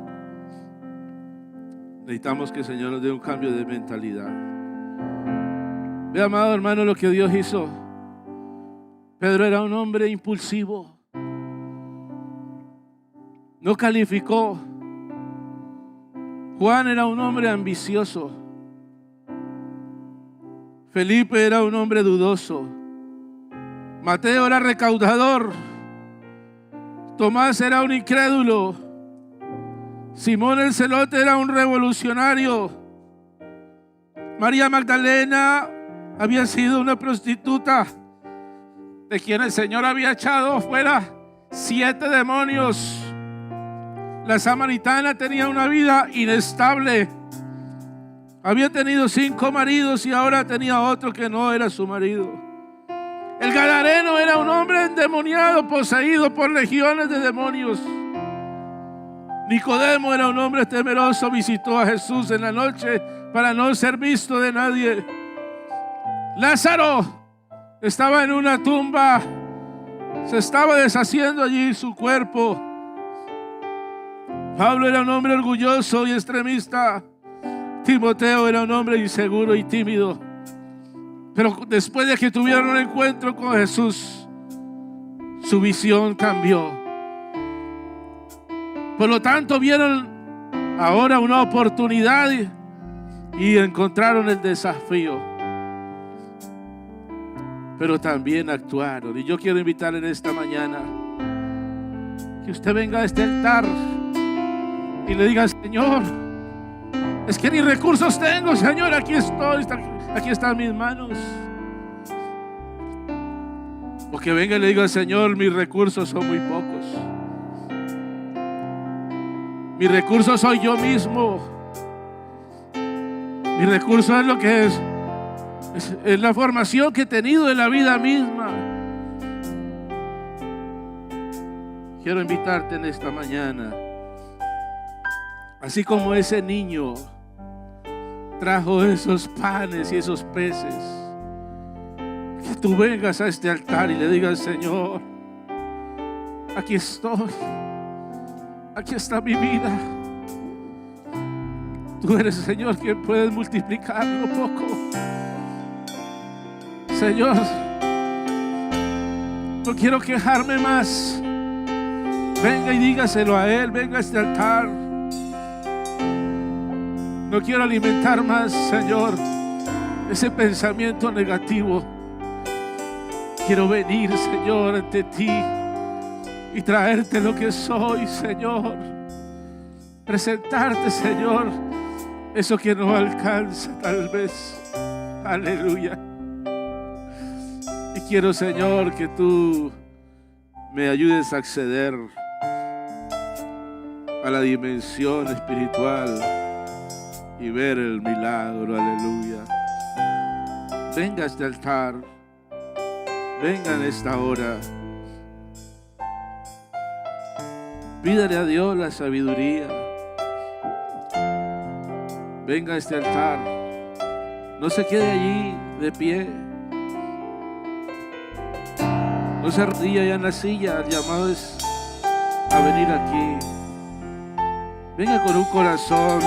Necesitamos que el Señor nos dé un cambio de mentalidad. Ve, amado hermano, lo que Dios hizo. Pedro era un hombre impulsivo. No calificó. Juan era un hombre ambicioso. Felipe era un hombre dudoso. Mateo era recaudador. Tomás era un incrédulo. Simón el celote era un revolucionario. María Magdalena había sido una prostituta de quien el Señor había echado fuera 7 demonios. La samaritana tenía una vida inestable. Había tenido 5 maridos y ahora tenía otro que no era su marido. El gadareno era un hombre endemoniado, poseído por legiones de demonios. Nicodemo era un hombre temeroso, visitó a Jesús en la noche para no ser visto de nadie. Lázaro estaba en una tumba, se estaba deshaciendo allí su cuerpo. Pablo era un hombre orgulloso y extremista. Timoteo era un hombre inseguro y tímido. Pero después de que tuvieron un encuentro con Jesús, su visión cambió. Por lo tanto, vieron ahora una oportunidad y encontraron el desafío. Pero también actuaron. Y yo quiero invitarle en esta mañana que usted venga a este altar y le diga: Señor, es que ni recursos tengo, Señor, aquí estoy, aquí están mis manos. O que venga y le diga: Señor, mis recursos son muy pocos. Mi recurso soy yo mismo. Mi recurso es lo que es la formación que he tenido en la vida misma. Quiero invitarte en esta mañana, así como ese niño trajo esos panes y esos peces, que tú vengas a este altar y le digas: Señor, aquí estoy, aquí está mi vida. Tú eres, Señor, quien puedes multiplicar lo poco. Señor, No quiero quejarme más. Venga y dígaselo a Él. Venga a este altar. No quiero alimentar más, Señor, ese pensamiento negativo. Quiero venir, Señor, ante ti y traerte lo que soy, Señor. Presentarte, Señor, eso que no alcanza tal vez. Aleluya. Y quiero, Señor, que tú me ayudes a acceder a la dimensión espiritual y ver el milagro. Aleluya. Venga a este altar. Venga en esta hora. Pídale a Dios la sabiduría. Venga a este altar. No se quede allí de pie. No se arrodille allá en la silla. El llamado es a venir aquí. Venga con un corazón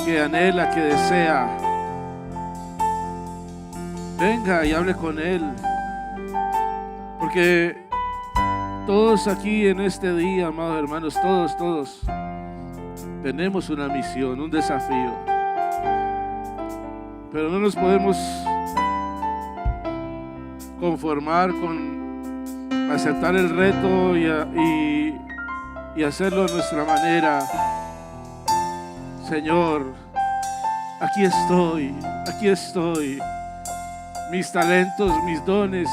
que anhela, que desea. Venga y hable con Él. Porque todos aquí en este día, amados hermanos, todos tenemos una misión, un desafío. Pero no nos podemos conformar con aceptar el reto y hacerlo de nuestra manera. Señor, aquí estoy. Mis talentos, mis dones,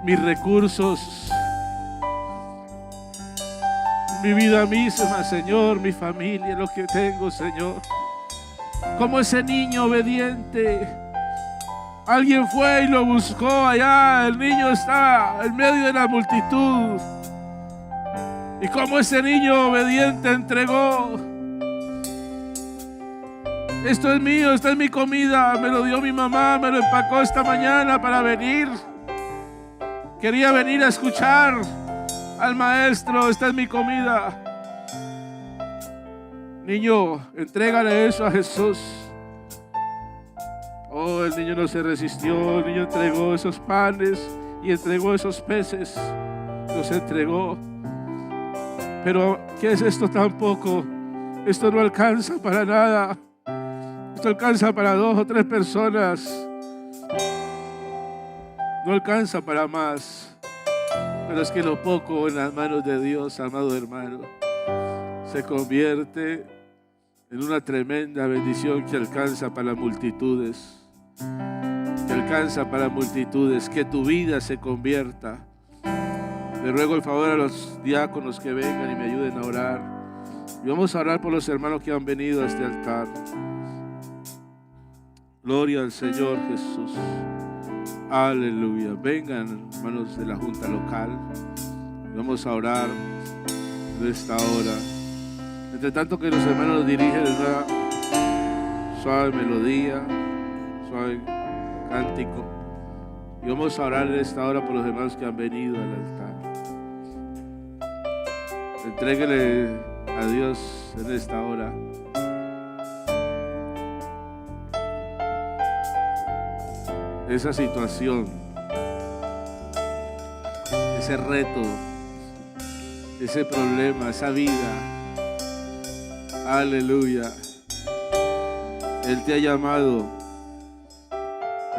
mis recursos, mi vida misma, Señor, mi familia, lo que tengo, Señor. Como ese niño obediente. Alguien fue y lo buscó allá. El niño está en medio de la multitud. Y como ese niño obediente entregó. Esto es mío, esta es mi comida. Me lo dio mi mamá, me lo empacó esta mañana para venir. Quería venir a escuchar al maestro. Esta es mi comida. Niño, entrégale eso a Jesús. Oh, el niño no se resistió. El niño entregó esos panes y entregó esos peces. Los entregó. Pero, ¿qué es esto tan poco? Esto no alcanza para nada. Esto alcanza para 2 o 3 personas. No alcanza para más. Pero es que lo poco en las manos de Dios, amado hermano, se convierte en una tremenda bendición que alcanza para multitudes. Que alcanza para multitudes. Que tu vida se convierta. Le ruego el favor a los diáconos que vengan y me ayuden a orar. Y vamos a orar por los hermanos que han venido a este altar. Gloria al Señor Jesús. Aleluya. Vengan, hermanos de la Junta Local. Vamos a orar de esta hora. Entre tanto que los hermanos dirigen una suave melodía, suave cántico. Y vamos a orar en esta hora por los hermanos que han venido al altar. Entréguele a Dios en esta hora. Esa situación, ese reto, ese problema, esa vida. Aleluya. Él te ha llamado.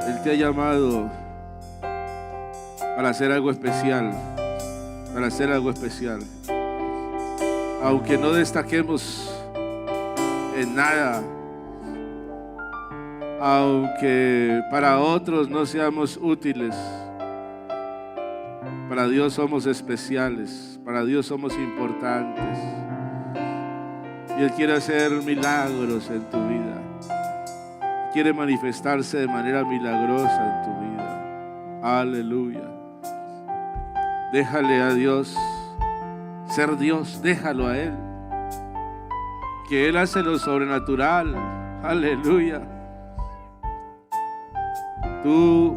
Él te ha llamado para hacer algo especial. Para hacer algo especial. Aunque no destaquemos en nada, aunque para otros no seamos útiles, para Dios somos especiales, para Dios somos importantes. Y Él quiere hacer milagros en tu vida. Quiere manifestarse de manera milagrosa en tu vida. Aleluya. Déjale a Dios ser Dios, déjalo a Él. Que Él hace lo sobrenatural. Aleluya. Tú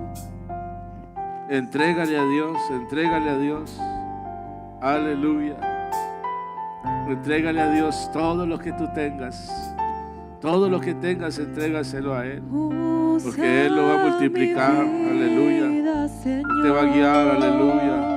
entrégale a Dios, entrégale a Dios. Aleluya. Entrégale a Dios todo lo que tú tengas. Todo lo que tengas, entrégaselo a Él, porque Él lo va a multiplicar. Aleluya. Él te va a guiar. Aleluya.